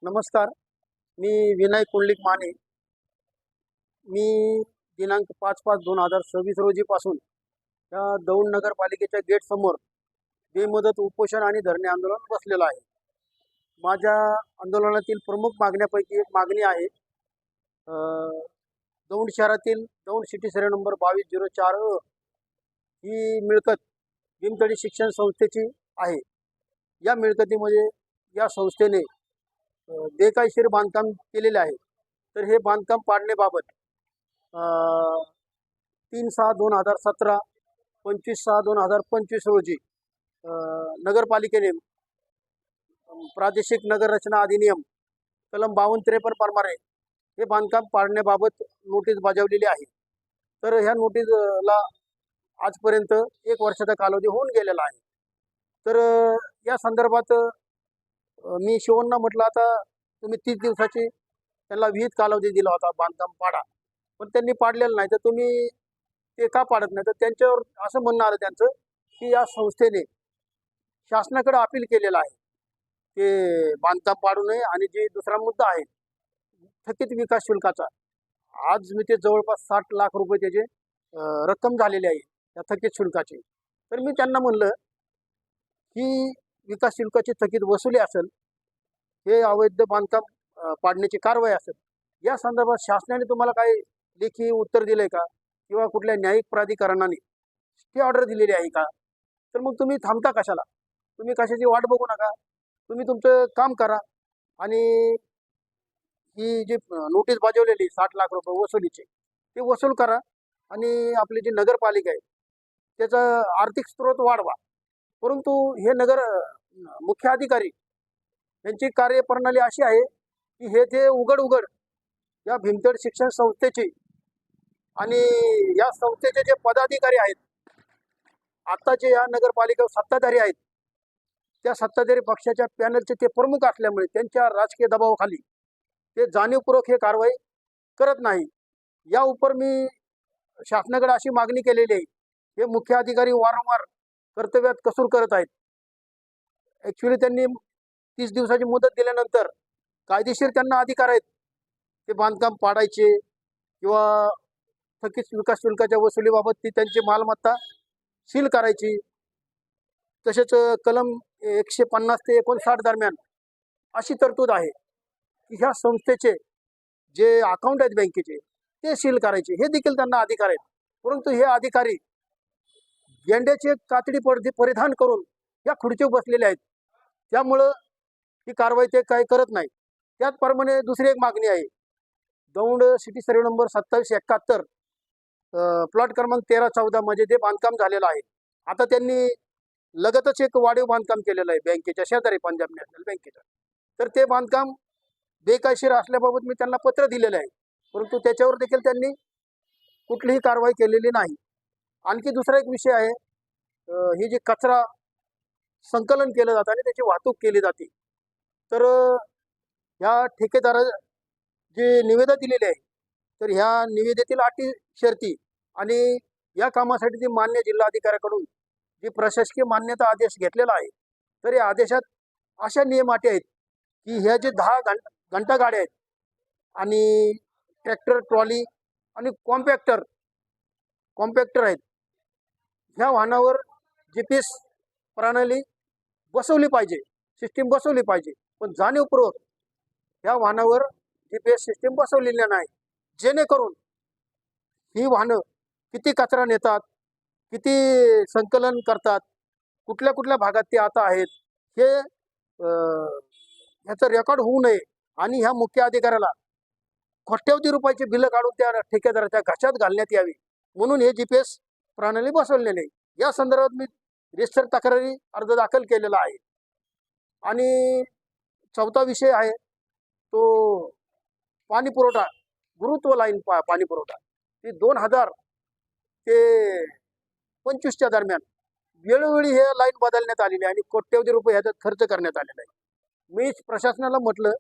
नमस्कार. मी विनय कुंडलिक माने. मी दिनांक 5/5/2026 रोजीपासून या दौंड नगरपालिकेच्या गेट समोर बेमुदत उपोषण आणि धरणे आंदोलन बसलेलं आहे. माझ्या आंदोलनातील प्रमुख मागण्यापैकी एक मागणी आहे, अ, दौंड शहरातील दौंड सिटी सर्वे नंबर 2204 ही मिळकत भीमतडी शिक्षण संस्थेची आहे. या मिळकतीमध्ये या संस्थेने बेकायदेशीर बांधकाम केलेले आहे. तर हे बांधकाम पाडण्याबाबत 3/6/2017, 25/6/2025 रोजी नगरपालिकेने प्रादेशिक नगर रचना अधिनियम कलम 52-53 प्रमाणे हे बांधकाम पाडण्याबाबत नोटीस बजावलेली आहे. तर ह्या नोटीसला आजपर्यंत 1 वर्षाचा कालावधी होऊन गेलेला आहे. तर या संदर्भात मी शिवण्णा म्हटलं, आता तुम्ही 30 दिवसाची त्यांना विहित कालावधी दिला होता बांधकाम पाडा, पण त्यांनी पाडलेलं नाही. तर तुम्ही ते का पाडत नाही? तर त्यांच्यावर असं म्हणणं आलं त्यांचं की या संस्थेने शासनाकडे अपील केलेलं आहे ते बांधकाम पाडू नये. आणि जे दुसरा मुद्दा आहे थकीत विकास शुल्काचा, आज मी ते जवळपास 60 लाख रुपये त्याचे रक्कम झालेली आहे त्या थकीत शुल्काची. तर मी त्यांना म्हणलं की विकास शुल्काची थकीत वसुली असेल, हे अवैध बांधकाम पाडण्याची कारवाई असेल, या संदर्भात शासनाने तुम्हाला काही लेखी उत्तर दिलंय का, किंवा कुठल्या न्यायिक प्राधिकरणाने स्टे ऑर्डर दिलेली आहे का? तर मग तुम्ही थांबता कशाला? तुम्ही कशाची वाट बघू नका, तुम्ही तुमचं काम करा. आणि ही जी नोटीस बजावलेली 60 लाख रुपये वसुलीचे, ते वसूल करा. आणि आपली जी नगरपालिका आहे त्याचा आर्थिक स्रोत वाढवा. परंतु हे मुख्य अधिकारी यांची कार्यप्रणाली अशी आहे की हे ते उघड उघड या भीमतड शिक्षण संस्थेची आणि या संस्थेचे जे पदाधिकारी आहेत, आताचे या नगरपालिकेवर सत्ताधारी आहेत, त्या सत्ताधारी पक्षाच्या पॅनलचे ते प्रमुख असल्यामुळे त्यांच्या राजकीय दबावाखाली ते जाणीवपूर्वक हे कारवाई करत नाही. या उपर मी शासनाकडे अशी मागणी केलेली आहे. हे मुख्य अधिकारी वारंवार कर्तव्यात कसूर करत आहेत. ॲक्च्युली त्यांनी 30 दिवसाची मुदत दिल्यानंतर कायदेशीर त्यांना अधिकार आहेत ते बांधकाम पाडायचे किंवा थकीत विकास शुल्काच्या वसुलीबाबत ती त्यांची मालमत्ता सील करायची. तसेच कलम 150 ते 59 दरम्यान अशी तरतूद आहे की ह्या संस्थेचे जे अकाउंट आहेत बँकेचे ते सील करायचे, हे देखील त्यांना अधिकार आहेत. परंतु हे अधिकारी गेंड्याचे कातडी परिधान करून या खुर्चीवर बसलेले आहेत. त्यामुळं ही कारवाई ते काही करत नाही. त्याचप्रमाणे दुसरी एक मागणी आहे, Daund city survey number 2771 plot क्रमांक 13-14 मध्ये जे बांधकाम झालेलं आहे, आता त्यांनी लगतच एक वाढीव बांधकाम केलेलं आहे बँकेच्या शेजारी, पंजाब नॅशनल बँकेच्या. तर ते बांधकाम बेकायदेशीर असल्याबाबत मी त्यांना पत्र दिलेलं आहे, परंतु त्याच्यावर देखील त्यांनी कुठलीही कारवाई केलेली नाही. आणखी दुसरा एक विषय आहे, ही जी कचरा संकलन केलं जातं आणि त्याची वाहतूक केली जाते, तर ह्या ठेकेदारा जे निवेदन दिलेले आहे, तर ह्या निविदेतील अटी शर्ती आणि या कामासाठी जी मान्य जिल्हाधिकाऱ्याकडून जी प्रशासकीय मान्यता आदेश घेतलेला आहे, तर या आदेशात अशा नियम अटी आहेत की ह्या जे 10 घंटा गाड्या आहेत आणि ट्रॅक्टर, ट्रॉली आणि कॉम्पॅक्टर आहेत, ह्या वाहनावर GPS प्रणाली बसवली पाहिजे, सिस्टीम बसवली पाहिजे. पण जाणीवपूर्वक ह्या वाहनावर GPS सिस्टीम बसवलेली नाही, जेणेकरून ही वाहनं किती कचरा नेतात, किती संकलन करतात, कुठल्या कुठल्या भागात ते आता आहेत, हे ह्याचं रेकॉर्ड होऊ नये. आणि ह्या मुख्य अधिकाऱ्याला कोट्यवधी रुपयाचे बिलं काढून त्या ठेकेदाराच्या घशात घालण्यात यावी, म्हणून हे GPS प्रणाली बसवलेली आहे. या संदर्भात मी रिस्टर तक्रारी अर्ज दाखल केलेला आहे. आणि चौथा विषय आहे तो पाणी पुरवठा, गुरुत्व लाईन पाणी पुरवठा, ती 2000 ते 25च्या दरम्यान वेळोवेळी हे लाईन बदलण्यात आलेली आहे आणि कोट्यवधी रुपये ह्याच्यात खर्च करण्यात आलेला आहे. मी प्रशासनाला म्हटलं,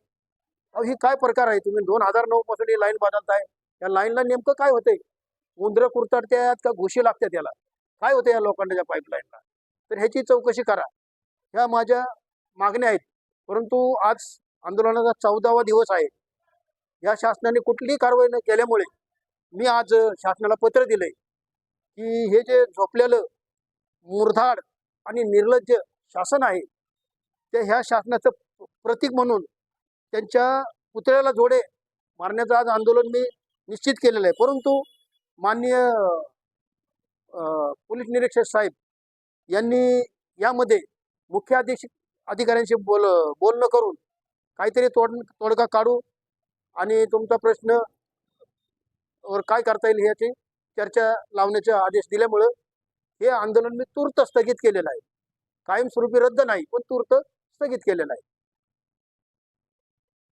अहो ही काय प्रकार आहे, तुम्ही 2009 पासून ही लाईन बदलताय, या लाईनला नेमकं काय होतंय? उंदरं कुरतडतात का घुशी लागतात, याला काय होतं या लोखंडाच्या पाईपलाईनला? तर ह्याची चौकशी करा. ह्या माझ्या मागण्या आहेत. परंतु आज आंदोलनाचा 14वा दिवस आहे. या शासनाने कुठलीही कारवाई न केल्यामुळे मी आज शासनाला पत्र दिलंय की हे जे झोपलेलं मुरधाड आणि निर्लज्ज शासन आहे ते ह्या शासनाचं प्रतीक म्हणून त्यांच्या पुतळ्याला जोडे मारण्याचं आज आंदोलन मी निश्चित केलेलं आहे. परंतु माननीय पोलीस निरीक्षक साहेब यांनी यामध्ये मुख्य अधिकाऱ्यांशी बोलणं करून काहीतरी तोडगा काढू आणि तुमचा प्रश्न वर काय करता येईल याची चर्चा लावण्याचे आदेश दिल्यामुळं हे आंदोलन मी तूर्त स्थगित केलेलं आहे. कायमस्वरूपी रद्द नाही, पण तूर्त स्थगित केलेलं आहे.